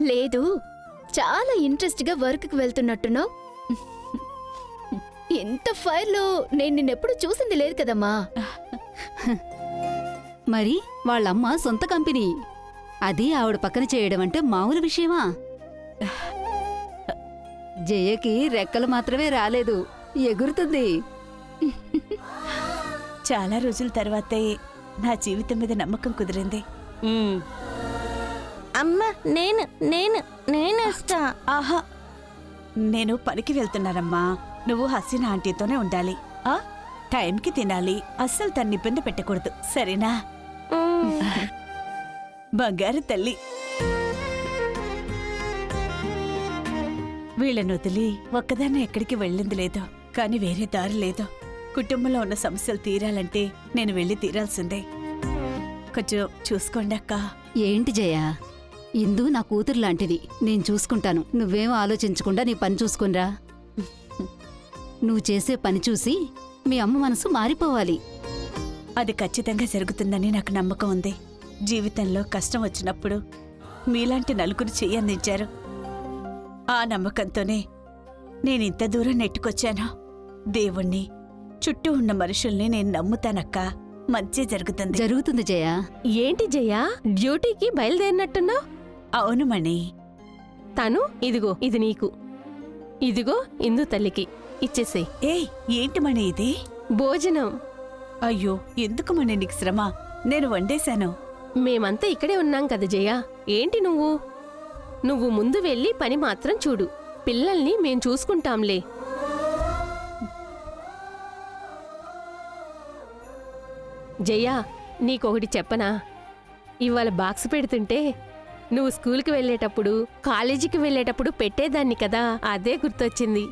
లేదు, చాలా ఇంట్రెస్ట్ గా వర్క్ కి వెళ్తున్నట్టున్నావు. ఇంత ఫైర్లో నేను నిన్నెప్పుడు చూసింది లేదు కదమ్మా. మరి వాళ్ళమ్మ సొంత కంపెనీ, అది ఆవిడ పక్కన చేయడం అంటే మామూలు విషయమా? జయకి రెక్కలు మాత్రమే రాలేదు, ఎగురుతుంది. చాలా రోజుల తర్వాతే నా జీవితం మీద నమ్మకం కుదిరింది. అమ్మ నేను నేను నేను వస్తా. ఆహా, నేను పనికి వెళ్తున్నానమ్మా. నువ్వు హసీనా ఆంటీతోనే ఉండాలి. ఆ టైంకి తినాలి, అస్సలు తన్ని ఇబ్బంది పెట్టకూడదు, సరేనా? బంగారు తల్లి. వీళ్ళను వదిలి ఒక్కదాన్ని ఎక్కడికి వెళ్ళింది లేదు, కానీ వేరే దారి లేదు. కుటుంబంలో ఉన్న సమస్యలు తీరాలంటే నేను వెళ్ళి తీరాల్సిందే. కొంచెం చూసుకోండి అక్క. ఏంటి జయ, ఇందు నా కూతురు లాంటిది, నేను చూసుకుంటాను. నువ్వేం ఆలోచించకుండా నీ పని చూసుకునిరా. నువ్వు చేసే పని చూసి మీ అమ్మ మనసు మారిపోవాలి. అది ఖచ్చితంగా జరుగుతుందని నాకు నమ్మకం ఉంది. జీవితంలో కష్టం వచ్చినప్పుడు మీలాంటి నలుగురు చెయ్యందించారు. ఆ నమ్మకంతోనే నేనింత దూరం నెట్టుకొచ్చాను. దేవుణ్ణి, చుట్టూ ఉన్న మనుషుల్ని నేను నమ్ముతానక్క. మంచి జరుగుతుంది. జరుగుతుంది జయ. ఏంటి జయ, డ్యూటీకి బయలుదేరినట్టున్నావు? అవును మణి. తను ఇదిగో ఇది నీకు, ఇదిగో ఇందు తల్లికి ఇచ్చేసేయ్. ఏయ్, ఏంటి మణి ఇది? భోజనం. అయ్యో, ఎందుకు మణి నీకు శ్రమ? నేను వండేశాను. మేమంతా ఇక్కడే ఉన్నాం కదా జయ, ఏంటి నువ్వు ముందు వెళ్ళి పని మాత్రం చూడు, పిల్లల్ని మేం చూసుకుంటాంలే. జయ, నీకొకటి చెప్పనా? ఇవాళ బాక్స్ పెడుతుంటే నువ్వు స్కూల్కి వెళ్ళేటప్పుడు, కాలేజీకి వెళ్ళేటప్పుడు పెట్టేదాన్ని కదా, అదే గుర్తొచ్చింది.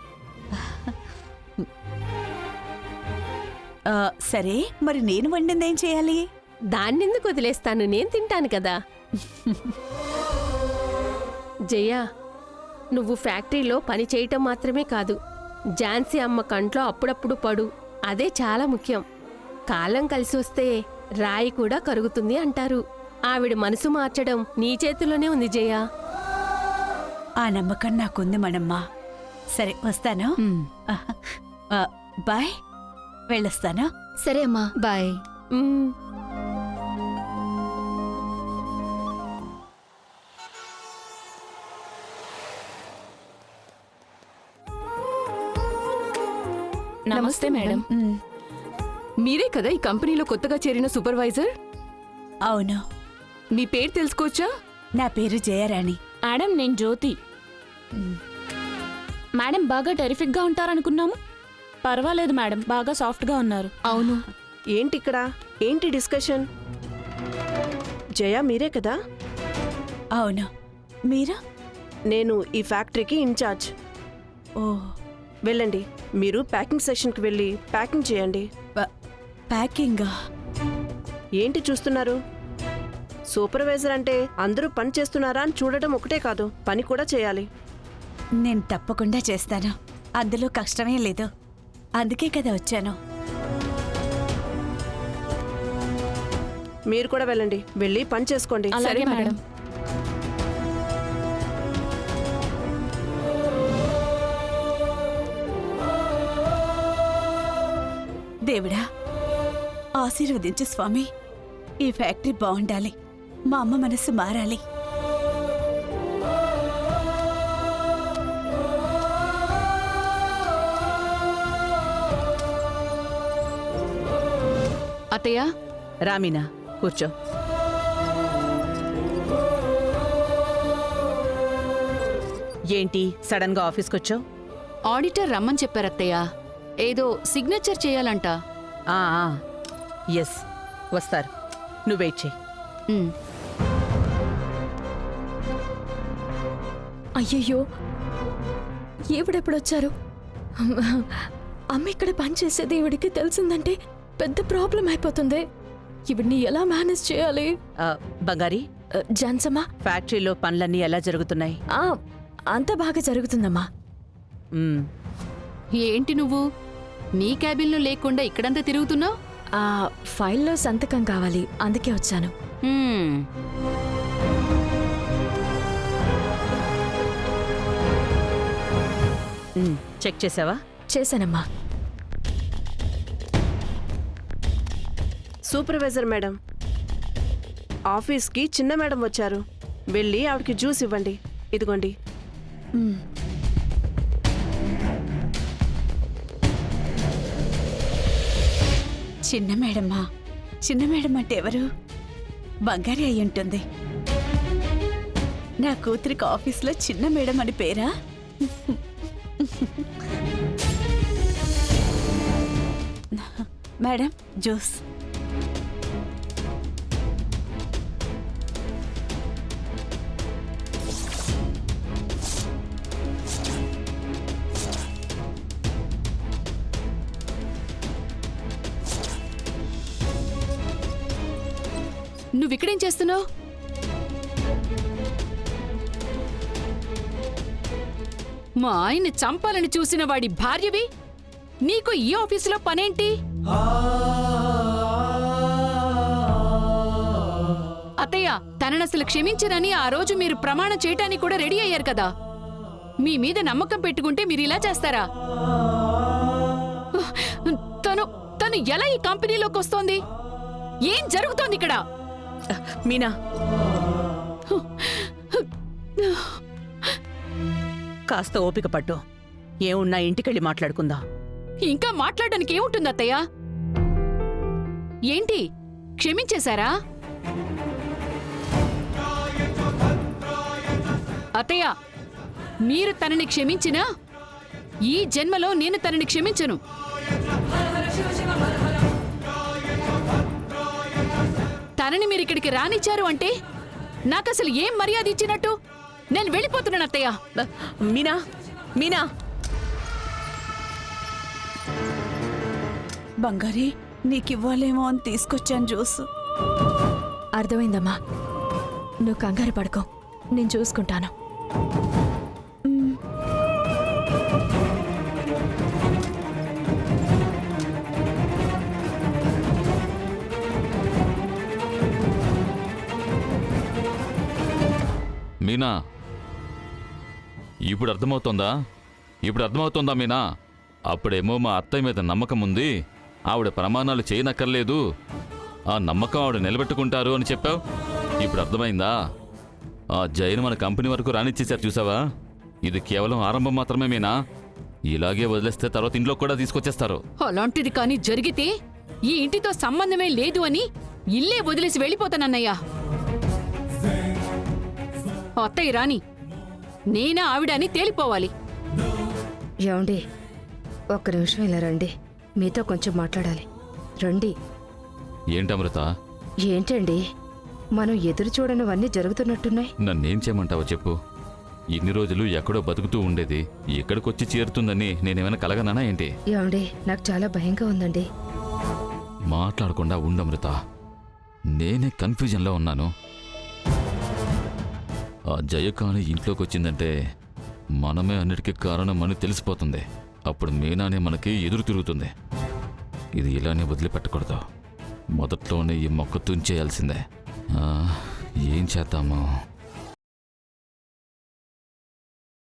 సరే, మరి నేను వండిందేం చేయాలి? దాన్నెందుకు వదిలేస్తాను, నేను తింటాను కదా. జయ, నువ్వు ఫ్యాక్టరీలో పని చేయటం మాత్రమే కాదు, ఝాన్సీ అమ్మ కంట్లో అప్పుడప్పుడు పడు, అదే చాలా ముఖ్యం. కాలం కలిసి వస్తే రాయి కూడా కరుగుతుంది అంటారు. ఆవిడ మనసు మార్చడం నీ చేతిలోనే ఉంది జయ. ఆ నమ్మకం నాకుంది మనమ్మా. సరే, వస్తాను. బాయ్, వెళ్ళొస్తాను. సరే అమ్మా, బాయ్. ఉమ్. నమస్తే మేడం. మీరే కదా ఈ కంపెనీలో కొత్తగా చేరిన సూపర్వైజర్? అవును. మీ పేరు తెలుసుకోవచ్చా? నా పేరు జయరాణి. మేడం, నేను జ్యోతి. మేడం బాగా టెరిఫిక్గా ఉంటారనుకున్నాము. పర్వాలేదు మేడం, బాగా సాఫ్ట్గా ఉన్నారు. అవును. ఏంటి డిస్కషన్? జయ మీరే కదా? అవును. మీరు? నేను ఈ ఫ్యాక్టరీకి ఇన్ఛార్జ్. ఓ, వెళ్ళండి, మీరు ప్యాకింగ్ సెక్షన్కి వెళ్ళి ప్యాకింగ్ చేయండి. ప్యాకింగా? ఏంటి చూస్తున్నారు? సూపర్వైజర్ అంటే అందరూ పని చేస్తున్నారా అని చూడటం ఒకటే కాదు, పని కూడా చేయాలి. నేను తప్పకుండా చేస్తాను, అందులో కష్టమే లేదు. అందుకే కదా వచ్చాను. మీరు కూడా వెళ్ళండి, వెళ్ళి పని చేసుకోండి. అలాగే మేడం. దేవుడా, ఆశీర్వదించు స్వామి. ఈ ఫ్యాక్టరీ బాగుండాలి, మా అమ్మ మనసు మారాలి. అత్తయ్య. రామీనా, కూర్చో. ఏంటి సడన్ గా ఆఫీస్కొచ్చావు? ఆడిటర్ రమ్మని చెప్పారత్తయ్య, ఏదో సిగ్నేచర్ చేయాలంట. ఎస్, వస్తారు. నువ్వు వెయిట్ చేయి. అయ్యయ్యో, ఈవిడెప్పుడొచ్చారు? అమ్మ ఇక్కడ పనిచేసేది ఈవిడికి తెలిసిందంటే పెద్ద ప్రాబ్లం అయిపోతుంది. ఈవిడ్ని ఎలా మేనేజ్ చేయాలి? బంగారి, జాన్సమ్మా, ఫ్యాక్టరీలో పనులన్నీ ఎలా జరుగుతున్నాయి? అంత బాగా జరుగుతుందమ్మా. ఏంటి నువ్వు నీ క్యాబిన్లో లేకుండా ఇక్కడంతా తిరుగుతున్నావు? ఫైల్లో సంతకం కావాలి, అందుకే వచ్చాను. చెక్ చేసావా? చేశానమ్మా. సూపర్వైజర్ మేడం, ఆఫీస్కి చిన్న మేడం వచ్చారు. వెళ్ళి ఆవిడకి జ్యూస్ ఇవ్వండి. ఇదిగోండి. చిన్న మేడమ్మా? చిన్న మేడం అంటే ఎవరు? బంగారి అయి ఉంటుంది. నా కూతురికి ఆఫీస్లో చిన్న మేడం అని పేరా? Madam, juice. నువ్విక్కడేం చేస్తున్నావు? మా ఆయన్ని చంపాలని చూసిన వాడి భార్యవి నీకు ఈ ఆఫీసులో పనేంటి? అత్తయ్య, తననసలు క్షమించరని ఆ రోజు మీరు ప్రమాణం చేయటానికి కూడా రెడీ అయ్యారు కదా. మీ మీద నమ్మకం పెట్టుకుంటే మీరు ఇలా చేస్తారా? తను ఎలా ఈ కంపెనీలోకి వస్తోంది? ఏం జరుగుతోంది ఇక్కడ? మీనా, కాస్త ఓపిక పట్టు. ఏమున్నా ఇంటికెళ్ళి మాట్లాడుకుందాం. ఇంకా మాట్లాడడానికి ఏముంటుంది అత్తయ్య? ఏంటి, క్షమించేశారా? అత్తయ్య, మీరు తనని క్షమించినా ఈ జన్మలో నేను తనని క్షమించను. తనని మీరు ఇక్కడికి రానిచ్చారు అంటే నాకసలు ఏం మర్యాద ఇచ్చినట్టు? నేను వెళ్ళిపోతున్నాను అత్తయ్య. మీనా, మీనా. బంగారి, నీకివ్వాలేమో అని తీసుకొచ్చాను జ్యూస్. అర్థమైందమ్మా, నువ్వు కంగారు పడుకో, నేను చూసుకుంటాను. మీనా, ఇప్పుడు అర్థమవుతోందా మీనా? అప్పుడేమో మా అత్తయ్య మీద నమ్మకం ఉంది, ఆవిడ ప్రమాణాలు చేయనక్కర్లేదు, ఆ నమ్మకం ఆవిడ నిలబెట్టుకుంటారు అని చెప్పావు. ఇప్పుడు అర్థమైందా? ఆ జైన్ మన కంపెనీ వరకు రానిచ్చేశారు చూసావా? ఇది కేవలం ఆరంభం మాత్రమే మీనా. ఇలాగే వదిలేస్తే తర్వాత ఇంట్లో కూడా తీసుకొచ్చేస్తారు. అలాంటిది కానీ జరిగితే ఈ ఇంటితో సంబంధమే లేదు అని ఇల్లే వదిలేసి వెళ్ళిపోతానన్నయ్యా. అత్తయ్య రాని, నేనా ఆవిడ అని తేలిపోవాలి. ఏమండి, ఒక్క నిమిషం ఇలా రండి, మీతో కొంచెం మాట్లాడాలి. రండి. ఏంటమృత? ఏంటండి, మనం ఎదురు చూడనివన్నీ జరుగుతున్నట్టున్నాయి. నన్నేం చేయమంటావో చెప్పు. ఇన్ని రోజులు ఎక్కడో బతుకుతూ ఉండేది ఇక్కడికొచ్చి చేరుతుందని నేనేమైనా కలగనానా ఏంటి? ఏమండి, నాకు చాలా భయంగా ఉందండి. మాట్లాడకుండా ఉండమృత, నేనే కన్ఫ్యూజన్లో ఉన్నాను. ఆ జయకాని ఇంట్లోకి వచ్చిందంటే మనమే అన్నిటికీ కారణం అని తెలిసిపోతుంది. అప్పుడు మీనానే మనకి ఎదురు తిరుగుతుంది. ఇది ఇలానే వదిలిపెట్టకూడదు. మొదట్లోనే ఈ మొక్క తుంచేయాల్సిందే. ఏం చేద్దామో?